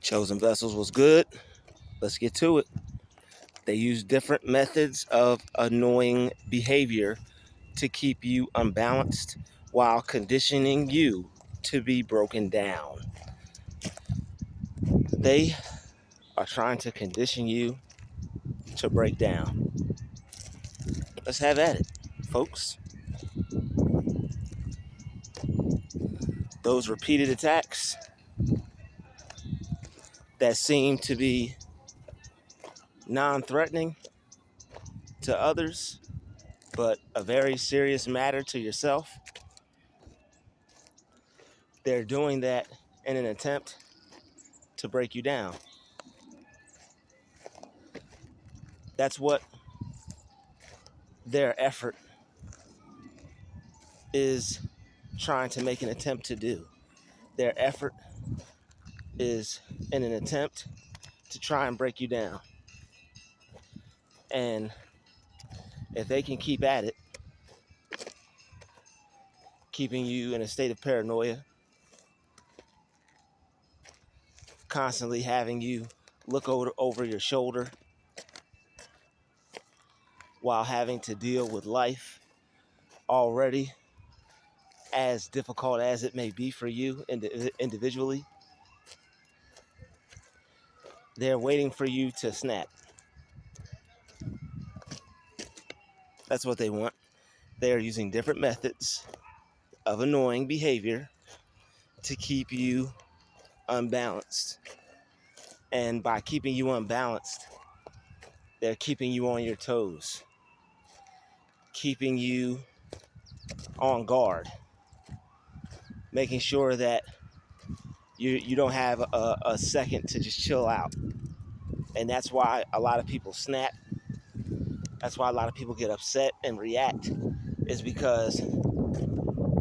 Chosen Vessels was good. Let's get to it. They use different methods of annoying behavior to keep you unbalanced while conditioning you to be broken down. They are trying to condition you to break down. Let's have at it, folks. Those repeated attacks that seem to be non-threatening to others, but a very serious matter to yourself, they're doing that in an attempt to break you down. That's what their effort is trying to make an attempt to do. Their effort is in an attempt to try and break you down. And if they can keep at it, keeping you in a state of paranoia, constantly having you look over your shoulder while having to deal with life already as difficult as it may be for you individually, they're waiting for you to snap. That's what they want. They are using different methods of annoying behavior to keep you unbalanced. And by keeping you unbalanced, they're keeping you on your toes, keeping you on guard, making sure that you don't have a second to just chill out. And that's why a lot of people snap. That's why a lot of people get upset and react, is because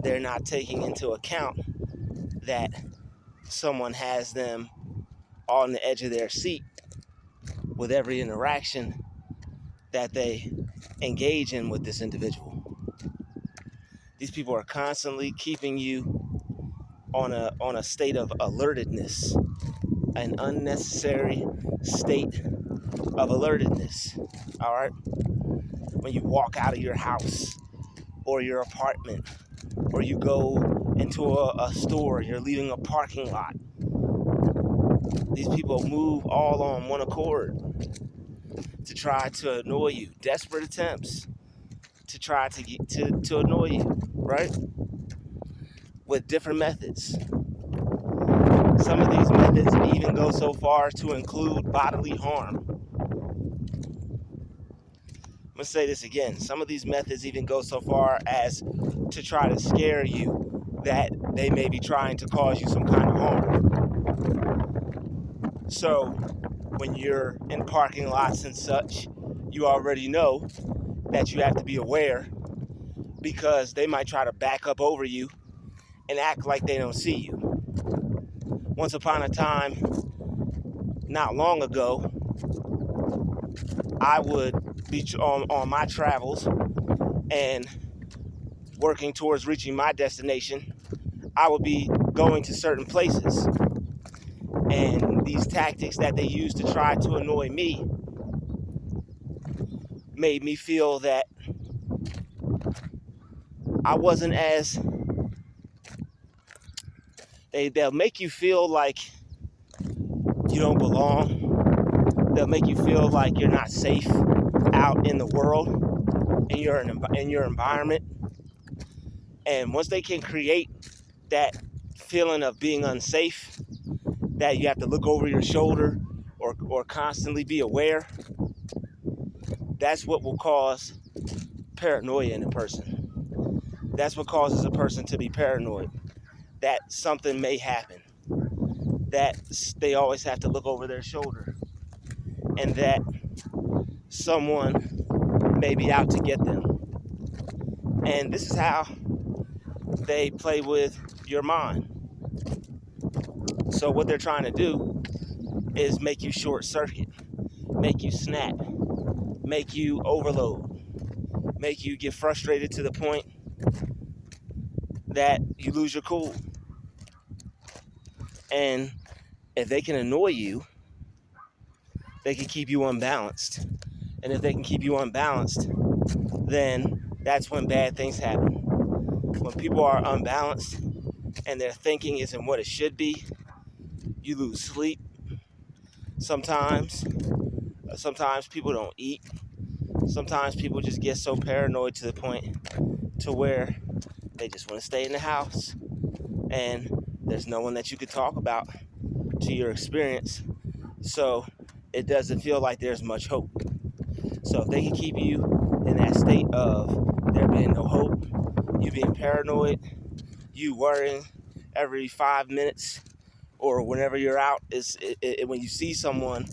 they're not taking into account that someone has them on the edge of their seat with every interaction that they engage in with this individual. These people are constantly keeping you on a state of alertedness, an unnecessary state of alertedness. All right? When you walk out of your house or your apartment, or you go into a store, you're leaving a parking lot, these people move all on one accord to try to annoy you. Desperate attempts to try to annoy you, right? With different methods. Some of these methods even go so far to include bodily harm. I'm going to say this again. Some of these methods even go so far as to try to scare you that they may be trying to cause you some kind of harm. So when you're in parking lots and such, you already know that you have to be aware, because they might try to back up over you and act like they don't see you. Once upon a time, not long ago, I would be on my travels and working towards reaching my destination. I would be going to certain places, and these tactics that they used to try to annoy me made me feel that I wasn't as... They'll make you feel like you don't belong. They'll make you feel like you're not safe out in the world, in your environment. And once they can create that feeling of being unsafe, that you have to look over your shoulder or constantly be aware, that's what will cause paranoia in a person. That's what causes a person to be paranoid, that something may happen, that they always have to look over their shoulder, and that someone may be out to get them. And this is how they play with your mind. So what they're trying to do is make you short circuit, make you snap, make you overload, make you get frustrated to the point that you lose your cool. And If they can annoy you, they can keep you unbalanced. And if they can keep you unbalanced, then that's when bad things happen. When people are unbalanced and their thinking isn't what it should be, you lose sleep. Sometimes people don't eat. Sometimes people just get so paranoid to the point to where they just want to stay in the house. And there's no one that you could talk about to your experience. So it doesn't feel like there's much hope. So if they can keep you in that state of there being no hope, you being paranoid, you worrying every 5 minutes or whenever you're out, when you see someone,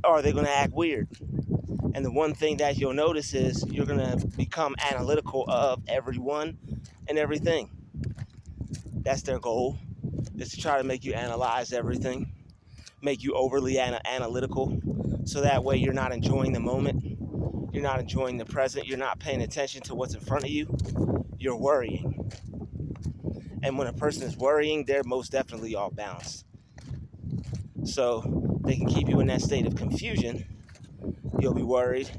are they going to act weird? And the one thing that you'll notice is you're going to become analytical of everyone and everything. That's their goal, is to try to make you analyze everything, make you overly analytical, so that way you're not enjoying the moment, you're not enjoying the present, you're not paying attention to what's in front of you, you're worrying. And when a person is worrying, they're most definitely off balance. So they can keep you in that state of confusion. You'll be worried,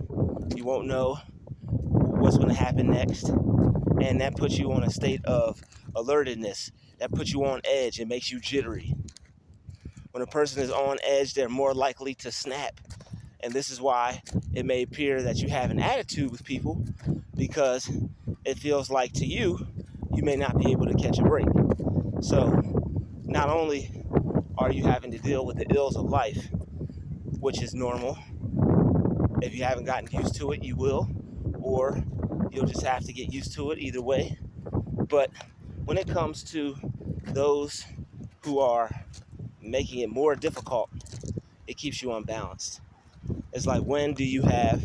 you won't know what's going to happen next, and that puts you on a state of alertedness, that puts you on edge, it makes you jittery. When a person is on edge, they're more likely to snap. And this is why it may appear that you have an attitude with people, because it feels like to you, you may not be able to catch a break. So not only are you having to deal with the ills of life, which is normal. If you haven't gotten used to it, you will, or you'll just have to get used to it either way. But when it comes to those who are making it more difficult, it keeps you unbalanced. It's like, when do you have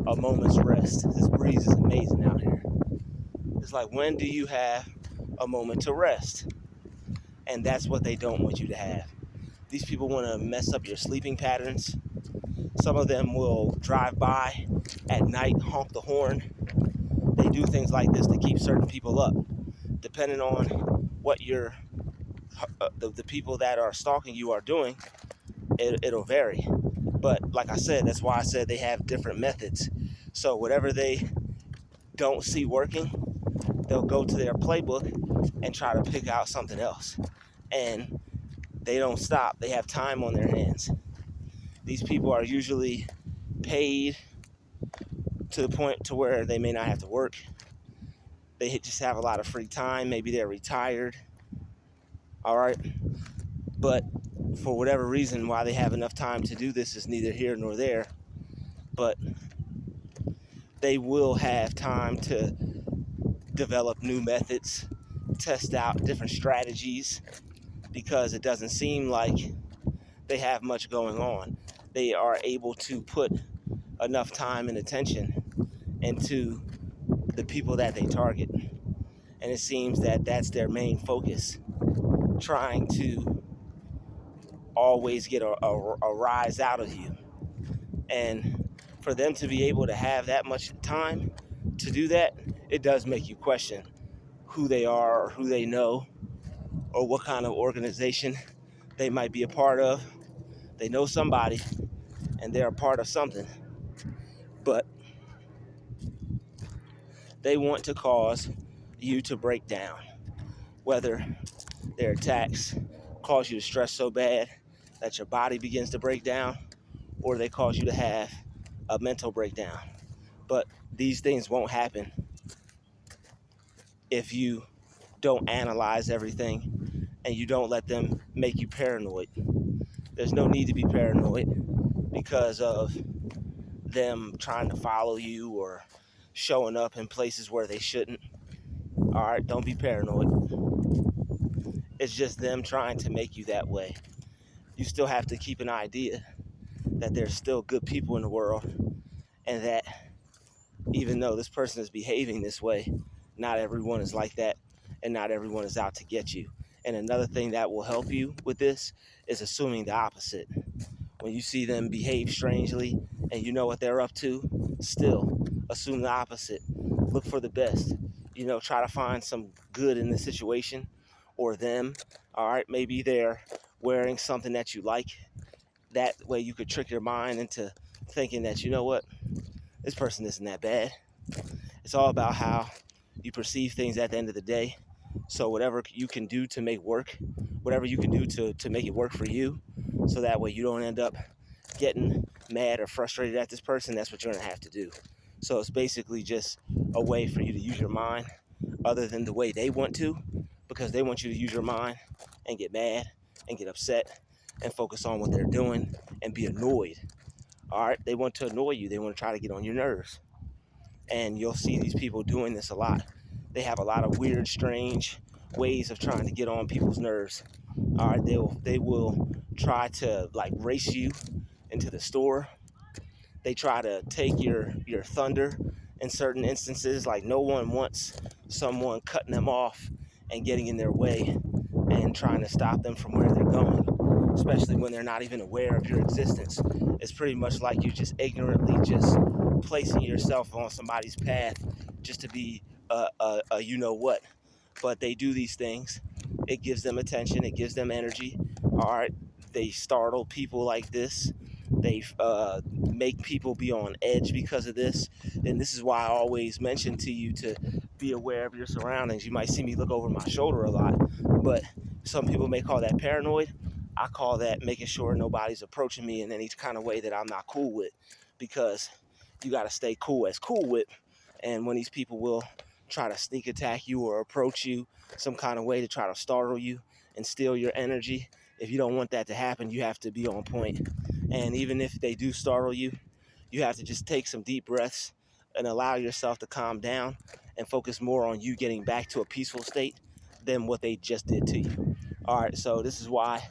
a moment's rest? This breeze is amazing out here. It's like, when do you have a moment to rest? And that's what they don't want you to have. These people want to mess up your sleeping patterns. Some of them will drive by at night, honk the horn. They do things like this to keep certain people up. Depending on what the people that are stalking you are doing, it'll vary. But like I said, that's why I said they have different methods. So whatever they don't see working, they'll go to their playbook and try to pick out something else. And they don't stop. They have time on their hands. These people are usually paid to the point to where they may not have to work. They just have a lot of free time. Maybe they're retired. All right. But for whatever reason, why they have enough time to do this is neither here nor there. But they will have time to develop new methods, test out different strategies, because it doesn't seem like they have much going on. They are able to put enough time and attention into the people that they target. And it seems that that's their main focus, trying to always get a rise out of you. And for them to be able to have that much time to do that, it does make you question who they are, or who they know, or what kind of organization they might be a part of. They know somebody, and they're a part of something. But they want to cause you to break down. Whether their attacks cause you to stress so bad that your body begins to break down, or they cause you to have a mental breakdown. But these things won't happen if you don't analyze everything and you don't let them make you paranoid. There's no need to be paranoid because of them trying to follow you or showing up in places where they shouldn't. All right, don't be paranoid. It's just them trying to make you that way. You still have to keep an idea that there's still good people in the world, and that even though this person is behaving this way, not everyone is like that, and not everyone is out to get you. And another thing that will help you with this is assuming the opposite. When you see them behave strangely and you know what they're up to, still assume the opposite. Look for the best. Try to find some good in the situation or them. All right, maybe they're wearing something that you like. That way you could trick your mind into thinking that, you know what, this person isn't that bad. It's all about how you perceive things at the end of the day. So whatever you can do to make work, whatever you can do to make it work for you, so that way you don't end up getting mad or frustrated at this person, that's what you're gonna have to do. So it's basically just a way for you to use your mind other than the way they want to, because they want you to use your mind and get mad and get upset and focus on what they're doing and be annoyed. All right, they want to annoy you. They want to try to get on your nerves. And you'll see these people doing this a lot. They have a lot of weird, strange ways of trying to get on people's nerves. All right, they will try to like race you into the store. They try to take your thunder in certain instances. Like no one wants someone cutting them off and getting in their way and trying to stop them from where they're going, especially when they're not even aware of your existence. It's pretty much like you just ignorantly just placing yourself on somebody's path just to be a you know what. But they do these things. It gives them attention. It gives them energy. All right. They startle people like this. They make people be on edge because of this. And this is why I always mention to you to be aware of your surroundings. You might see me look over my shoulder a lot, but some people may call that paranoid. I call that making sure nobody's approaching me in any kind of way that I'm not cool with, because you got to stay cool as cool with. And when these people will try to sneak attack you or approach you some kind of way to try to startle you and steal your energy, if you don't want that to happen, you have to be on point. And even if they do startle you, you have to just take some deep breaths and allow yourself to calm down and focus more on you getting back to a peaceful state than what they just did to you. All right, so this is why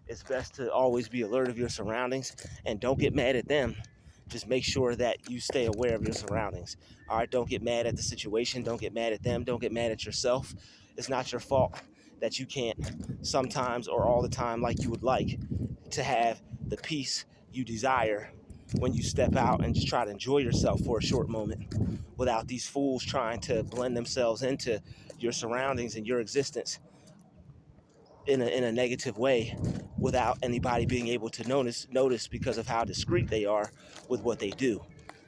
it's best to always be alert of your surroundings and don't get mad at them. Just make sure that you stay aware of your surroundings. All right, don't get mad at the situation. Don't get mad at them. Don't get mad at yourself. It's not your fault that you can't sometimes or all the time like you would like to have the peace you desire when you step out and just try to enjoy yourself for a short moment without these fools trying to blend themselves into your surroundings and your existence in a negative way without anybody being able to notice because of how discreet they are with what they do.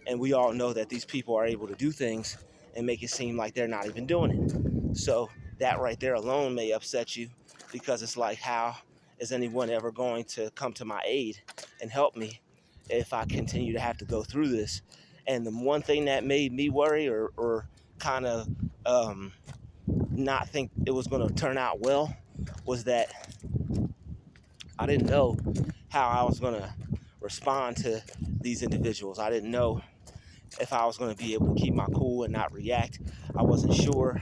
And we all know that these people are able to do things and make it seem like they're not even doing it. So that right there alone may upset you, because it's like, how is anyone ever going to come to my aid and help me if I continue to have to go through this? And the one thing that made me worry or kind of not think it was going to turn out well was that I didn't know how I was going to respond to these individuals. I didn't know if I was going to be able to keep my cool and not react. I wasn't sure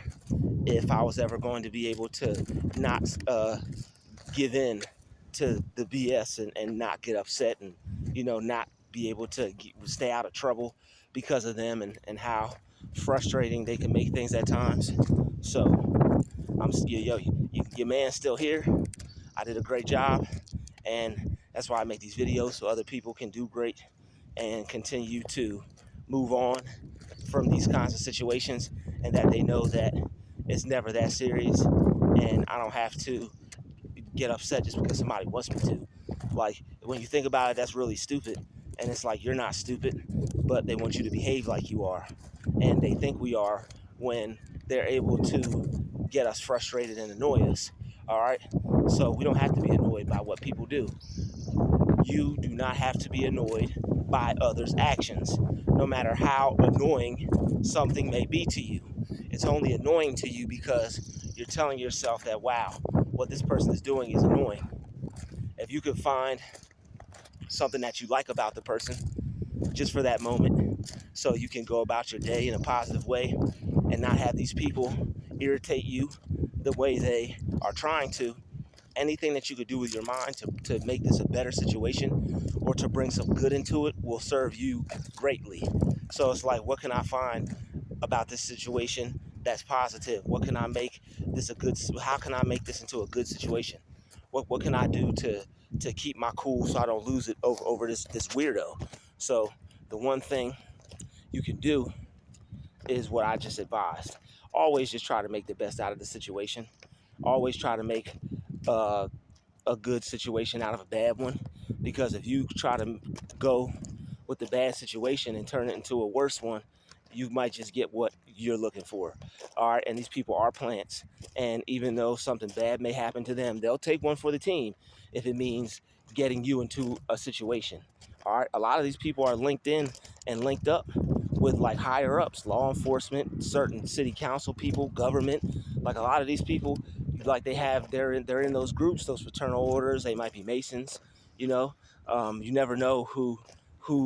if I was ever going to be able to not give in to the BS and not get upset and, not be able to stay out of trouble because of them, and how frustrating they can make things at times. So your man's still here. I did a great job, and that's why I make these videos, so other people can do great and continue to move on from these kinds of situations, and that they know that it's never that serious, and I don't have to get upset just because somebody wants me to. Like, when you think about it, that's really stupid, and it's like, you're not stupid, but they want you to behave like you are, and they think we are when they're able to get us frustrated and annoy us. All right, so we don't have to be annoyed by what people do. You do not have to be annoyed by others' actions, no matter how annoying something may be to you. It's only annoying to you because you're telling yourself that, wow, what this person is doing is annoying. If you could find something that you like about the person just for that moment, so you can go about your day in a positive way and not have these people irritate you the way they are trying to, anything that you could do with your mind to make this a better situation or to bring some good into it will serve you greatly. So it's like, what can I find about this situation that's positive? What can I make this a good, how can I make this into a good situation? What can I do to keep my cool so I don't lose it over this weirdo? So the one thing you can do is what I just advised. Always just try to make the best out of the situation. Always try to make a good situation out of a bad one, because if you try to go with the bad situation and turn it into a worse one, you might just get what you're looking for. All right, and these people are plants, and even though something bad may happen to them, they'll take one for the team if it means getting you into a situation. All right, a lot of these people are linked in and linked up with like higher ups, law enforcement, certain city council people, government. Like a lot of these people, like they're in those groups, those fraternal orders. They might be Masons. You know, you never know who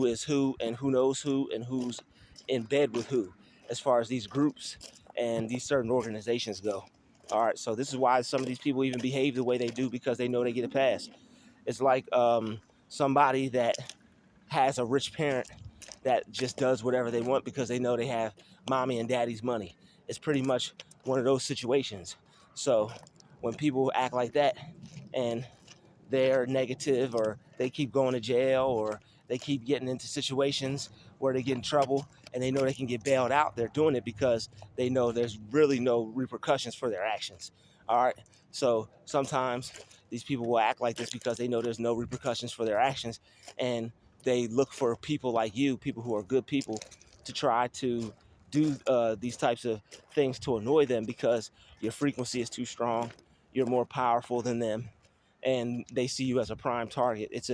is who and who knows who and who's in bed with who as far as these groups and these certain organizations go. All right, so this is why some of these people even behave the way they do, because they know they get a pass. It's like somebody that has a rich parent that just does whatever they want because they know they have mommy and daddy's money. It's pretty much one of those situations. So when people act like that and they're negative, or they keep going to jail, or they keep getting into situations where they get in trouble and they know they can get bailed out, they're doing it because they know there's really no repercussions for their actions. All right. So sometimes these people will act like this because they know there's no repercussions for their actions, and they look for people like you, people who are good people, to try to do these types of things to annoy them because your frequency is too strong, you're more powerful than them, and they see you as a prime target. It's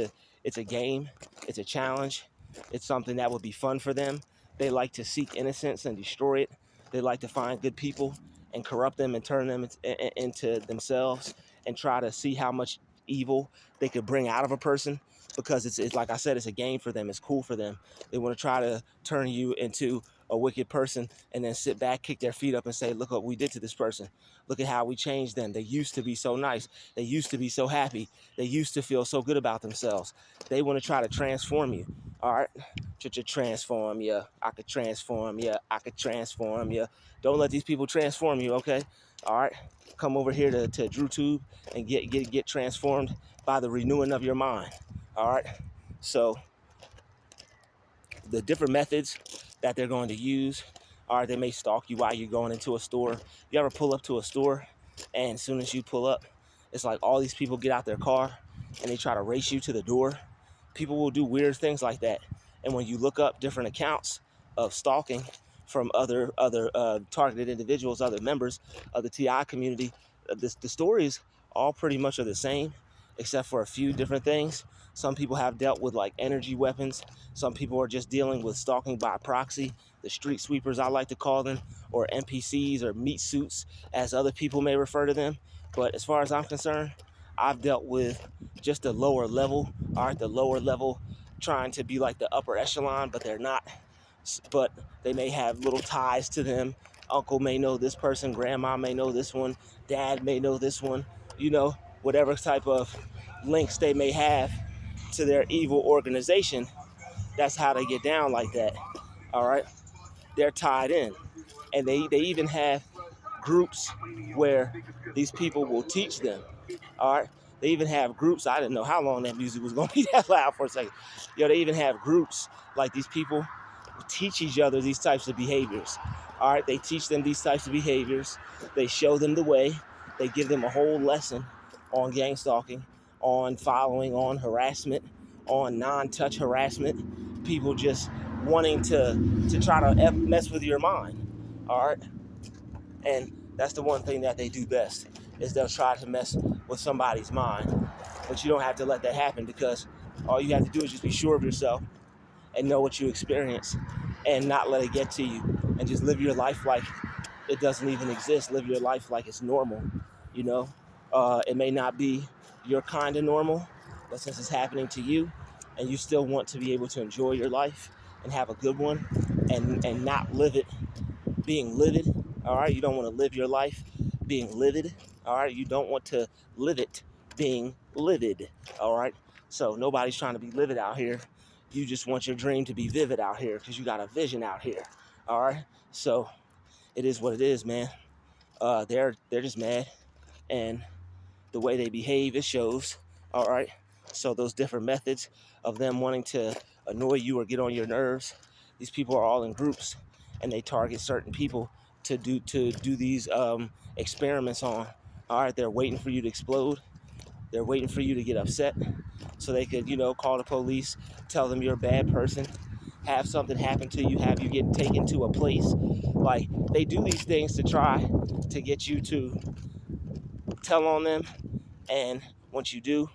a game, it's a challenge, it's something that would be fun for them. They like to seek innocence and destroy it. They like to find good people and corrupt them and turn them into themselves, and try to see how much evil they could bring out of a person, because it's like I said, it's a game for them. It's cool for them. They want to try to turn you into a wicked person and then sit back, kick their feet up and say, look what we did to this person. Look at how we changed them. They used to be so nice. They used to be so happy. They used to feel so good about themselves. They want to try to transform you. All right? Transform you. I could transform you. I could transform you. Don't let these people transform you, okay? All right? Come over here to Druuill and get transformed by the renewing of your mind. All right? So the different methods that they're going to use are, they may stalk you while you're going into a store. You ever pull up to a store, and as soon as you pull up, it's like all these people get out their car and they try to race you to the door? People will do weird things like that. And when you look up different accounts of stalking from other targeted individuals, other members of the TI community, the stories all pretty much are the same, except for a few different things. Some people have dealt with like energy weapons. Some people are just dealing with stalking by proxy, the street sweepers, I like to call them, or NPCs, or meat suits, as other people may refer to them. But as far as I'm concerned, I've dealt with just the lower level, all right, the lower level trying to be like the upper echelon, but they're not. But they may have little ties to them. Uncle may know this person, grandma may know this one, dad may know this one, you know, whatever type of links they may have to their evil organization. That's how they get down like that. All right. They're tied in. And they even have groups where these people will teach them. All right. They even have groups. I didn't know how long that music was going to be that loud for a second. They even have groups like these people teach each other these types of behaviors. All right. They teach them these types of behaviors. They show them the way. They give them a whole lesson on gang stalking, on following, on harassment, on non-touch harassment. People just wanting to try to mess with your mind. All right. And that's the one thing that they do best, is they'll try to mess with somebody's mind. But you don't have to let that happen, because all you have to do is just be sure of yourself and know what you experience, and not let it get to you, and just live your life like it doesn't even exist. Live your life like it's normal. You know, it may not be your kind of normal, but since it's happening to you and you still want to be able to enjoy your life and have a good one, and not live it being livid. All right, you don't want to live your life being livid. All right, you don't want to live it being livid. All right, so nobody's trying to be livid out here. You just want your dream to be vivid out here, because you got a vision out here. All right, so it is what it is, man. They're just mad, and the way they behave, it shows. All right, so those different methods of them wanting to annoy you or get on your nerves, these people are all in groups, and they target certain people to do these experiments on. All right, they're waiting for you to explode. They're waiting for you to get upset so they could, call the police, tell them you're a bad person, have something happen to you, have you get taken to a place. Like, they do these things to try to get you to tell on them. And once you do,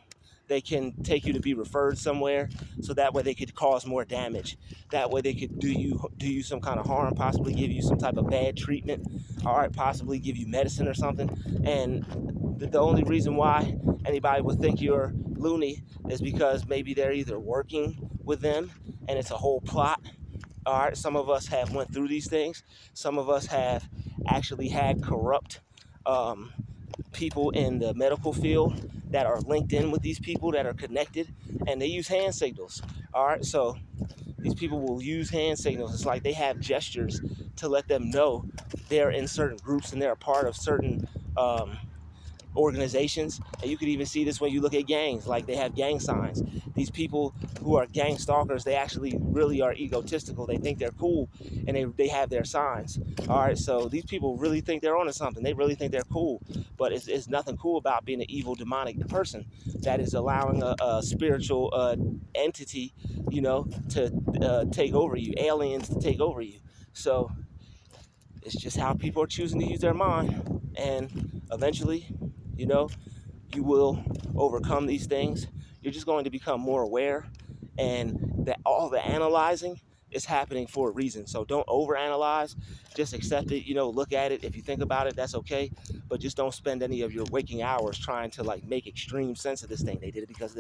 they can take you to be referred somewhere, so that way they could cause more damage. That way they could do you some kind of harm, possibly give you some type of bad treatment, all right, possibly give you medicine or something. And the only reason why anybody would think you're loony is because maybe they're either working with them and it's a whole plot. All right, some of us have went through these things. Some of us have actually had corrupt um, people in the medical field that are linked in with these people that are connected, and they use hand signals. All right, so these people will use hand signals. It's like they have gestures to let them know they're in certain groups and they're a part of certain organizations. And you could even see this when you look at gangs. Like, they have gang signs. These people who are gang stalkers, they actually really are egotistical. They think they're cool, and they have their signs. All right, so these people really think they're onto something. They really think they're cool, but it's nothing cool about being an evil, demonic person that is allowing a spiritual entity, to take over you, aliens to take over you. So it's just how people are choosing to use their mind, and eventually, you know, you will overcome these things. You're just going to become more aware, and that all the analyzing is happening for a reason. So don't overanalyze. Just accept it. Look at it. If you think about it, that's okay. But just don't spend any of your waking hours trying to make extreme sense of this thing. They did it because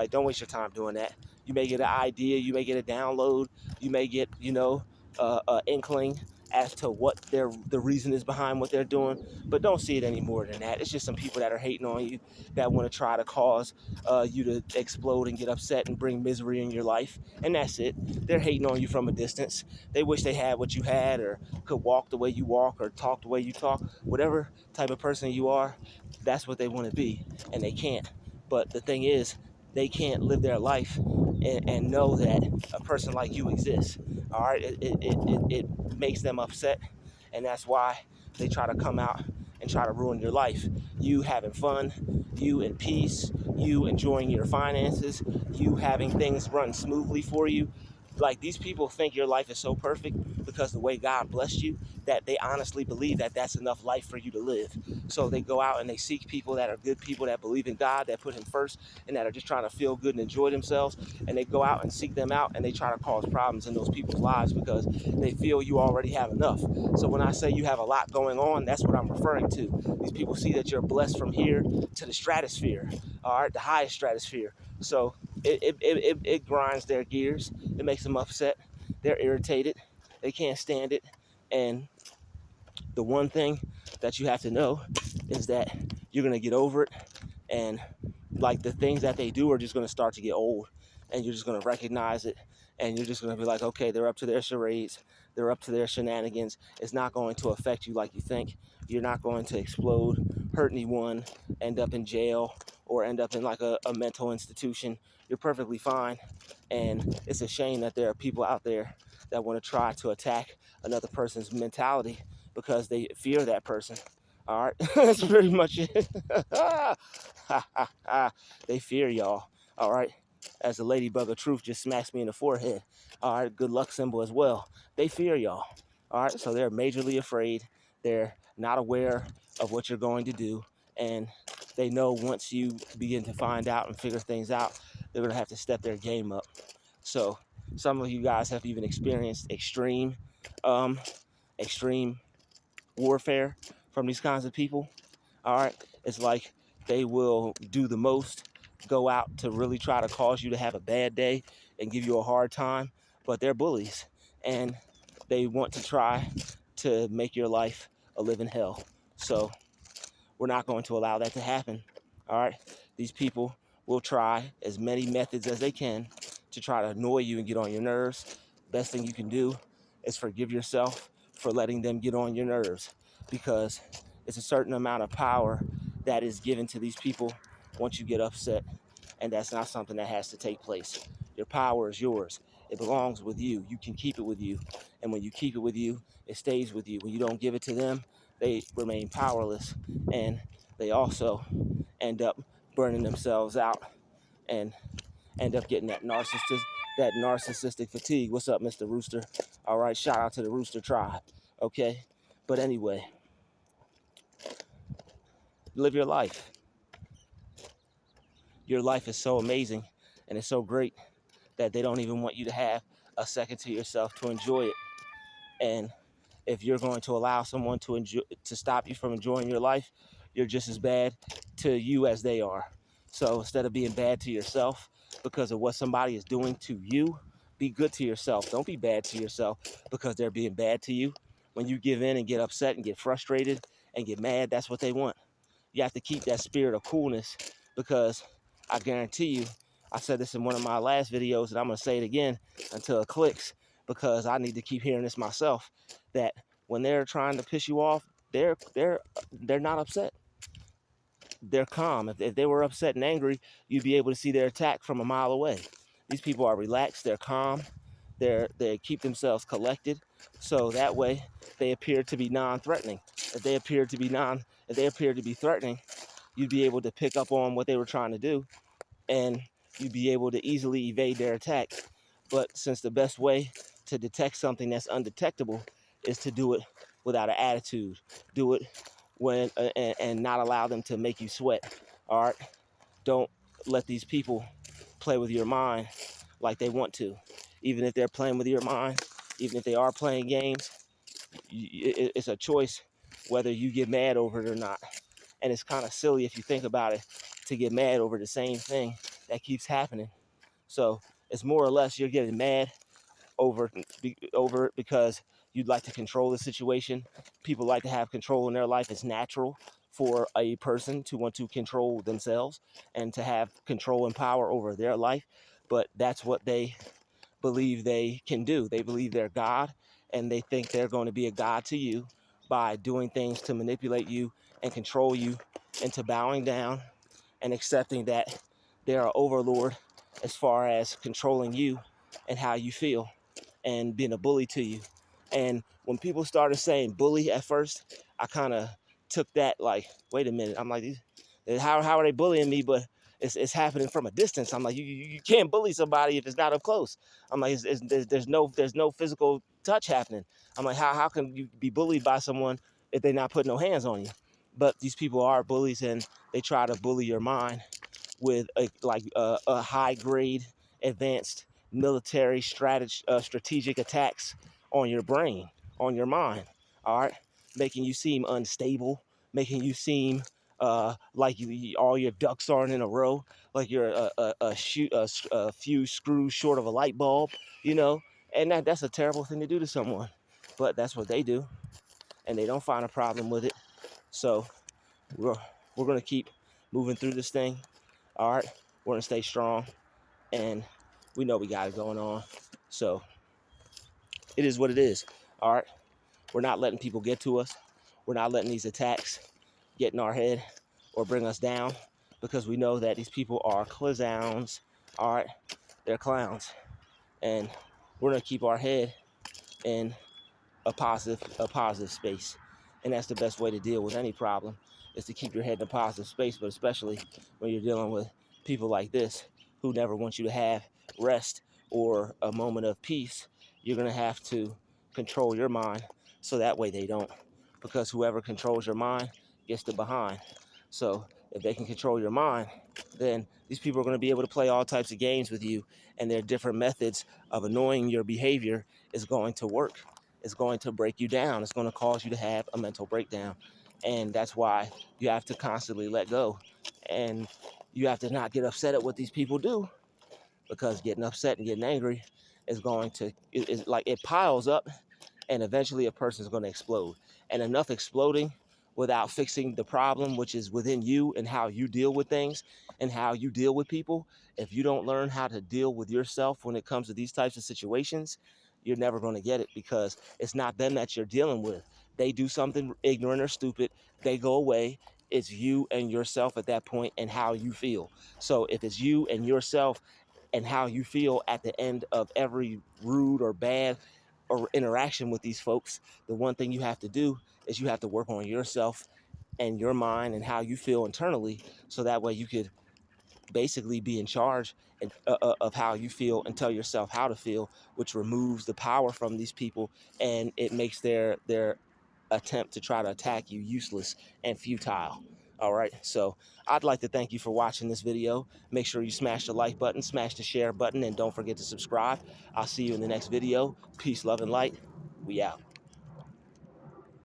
don't waste your time doing that. You may get an idea. You may get a download. You may get an inkling as to what the reason is behind what they're doing, but don't see it any more than that. It's just some people that are hating on you, that want to try to cause you to explode and get upset and bring misery in your life, and that's it. They're hating on you from a distance. They wish they had what you had, or could walk the way you walk, or talk the way you talk. Whatever type of person you are, that's what they want to be, and they can't. But the thing is, they can't live their life and know that a person like you exists. All right, it makes them upset, and that's why they try to come out and try to ruin your life. You having fun, you in peace, you enjoying your finances, you having things run smoothly for you. Like, these people think your life is so perfect because the way God blessed you, that they honestly believe that that's enough life for you to live. So they go out and they seek people that are good people, that believe in God, that put him first, and that are just trying to feel good and enjoy themselves. And they go out and seek them out, and they try to cause problems in those people's lives because they feel you already have enough. So when I say you have a lot going on, that's what I'm referring to. These people see that you're blessed from here to the stratosphere, all right, the highest stratosphere. So it grinds their gears. It makes them upset. They're irritated. They can't stand it. And the one thing that you have to know is that you're going to get over it. And the things that they do are just going to start to get old, and you're just going to recognize it, and you're just going to be like, okay, they're up to their charades, they're up to their shenanigans. It's not going to affect you like you think. You're not going to explode, hurt anyone, end up in jail, or end up in a mental institution. You're perfectly fine. And it's a shame that there are people out there that want to try to attack another person's mentality because they fear that person. All right, that's pretty much it. They fear y'all. All right, as the ladybug of truth just smacks me in the forehead. All right, good luck symbol as well. They fear y'all. All right, so they're majorly afraid. They're not aware of what you're going to do, and they know once you begin to find out and figure things out, they're gonna have to step their game up. So some of you guys have even experienced um, extreme warfare from these kinds of people. All right, it's like they will do the most, go out to really try to cause you to have a bad day and give you a hard time, but they're bullies, and they want to try to make your life a living hell. So we're not going to allow that to happen. All right, these people will try as many methods as they can to try to annoy you and get on your nerves. Best thing you can do is forgive yourself for letting them get on your nerves, because it's a certain amount of power that is given to these people once you get upset, and that's not something that has to take place. Your power is yours. It belongs with you. You can keep it with you, and when you keep it with you, it stays with you. When you don't give it to them, they remain powerless, and they also end up burning themselves out and end up getting that narcissistic fatigue. What's up, Mr. Rooster? All right, shout out to the Rooster tribe. Okay, but anyway, live your life. Your life is so amazing and it's so great that they don't even want you to have a second to yourself to enjoy it. And if you're going to allow someone to stop you from enjoying your life, you're just as bad to you as they are. So instead of being bad to yourself because of what somebody is doing to you, be good to yourself. Don't be bad to yourself because they're being bad to you. When you give in and get upset and get frustrated and get mad, that's what they want. You have to keep that spirit of coolness, because I guarantee you, I said this in one of my last videos and I'm going to say it again until it clicks, because I need to keep hearing this myself, that when they're trying to piss you off, they're not upset. They're calm. If they were upset and angry, you'd be able to see their attack from a mile away. These people are relaxed, they're calm, they keep themselves collected, so that way they appear to be non-threatening. If they appear to be threatening, you'd be able to pick up on what they were trying to do, and you'd be able to easily evade their attack. But since the best way to detect something that's undetectable is to do it without an attitude, do it when and not allow them to make you sweat. All right, don't let these people play with your mind like they want to. Even if they're playing with your mind, even if they are playing games, it's a choice whether you get mad over it or not. And it's kind of silly if you think about it, to get mad over the same thing that keeps happening. So it's more or less you're getting mad over it because you'd like to control the situation. People like to have control in their life. It's natural for a person to want to control themselves and to have control and power over their life. But that's what they believe they can do. They believe they're God, and they think they're going to be a God to you by doing things to manipulate you and control you into bowing down and accepting that they're an overlord as far as controlling you and how you feel and being a bully to you. And when people started saying bully at first, I kind of took that like, wait a minute. I'm like, how are they bullying me? But it's happening from a distance. I'm like, you can't bully somebody if it's not up close. I'm like, there's no physical touch happening. I'm like, how can you be bullied by someone if they're not putting no hands on you? But these people are bullies, and they try to bully your mind with a high grade advanced military strategic attacks on your brain, on your mind. All right, making you seem unstable, making you seem like all your ducks aren't in a row, like you're a few screws short of a light bulb, you know. And that's a terrible thing to do to someone, but that's what they do, and they don't find a problem with it. So we're gonna keep moving through this thing. All right, we're gonna stay strong, and we know we got it going on. So it is what it is. All right, we're not letting people get to us. We're not letting these attacks get in our head or bring us down, because we know that these people are clowns. All right, they're clowns, and we're gonna keep our head in a positive space. And that's the best way to deal with any problem, is to keep your head in a positive space, but especially when you're dealing with people like this who never want you to have rest or a moment of peace. You're going to have to control your mind so that way they don't, because whoever controls your mind gets the behind. So if they can control your mind, then these people are going to be able to play all types of games with you, and their different methods of annoying your behavior is going to work. It's going to break you down. It's going to cause you to have a mental breakdown. And that's why you have to constantly let go. And you have to not get upset at what these people do, because getting upset and getting angry is going to, it's like it piles up, and eventually a person is going to explode. And enough exploding without fixing the problem, which is within you and how you deal with things and how you deal with people. If you don't learn how to deal with yourself when it comes to these types of situations, you're never going to get it, because it's not them that you're dealing with. They do something ignorant or stupid, they go away. It's you and yourself at that point and how you feel. So if it's you and yourself and how you feel at the end of every rude or bad or interaction with these folks, the one thing you have to do is you have to work on yourself and your mind and how you feel internally, so that way you could basically be in charge of how you feel and tell yourself how to feel, which removes the power from these people, and it makes their attempt to try to attack you useless and futile. All right, so I'd like to thank you for watching this video. Make sure you smash the like button, smash the share button, and don't forget to subscribe. I'll see you in the next video. Peace, love, and light. We out.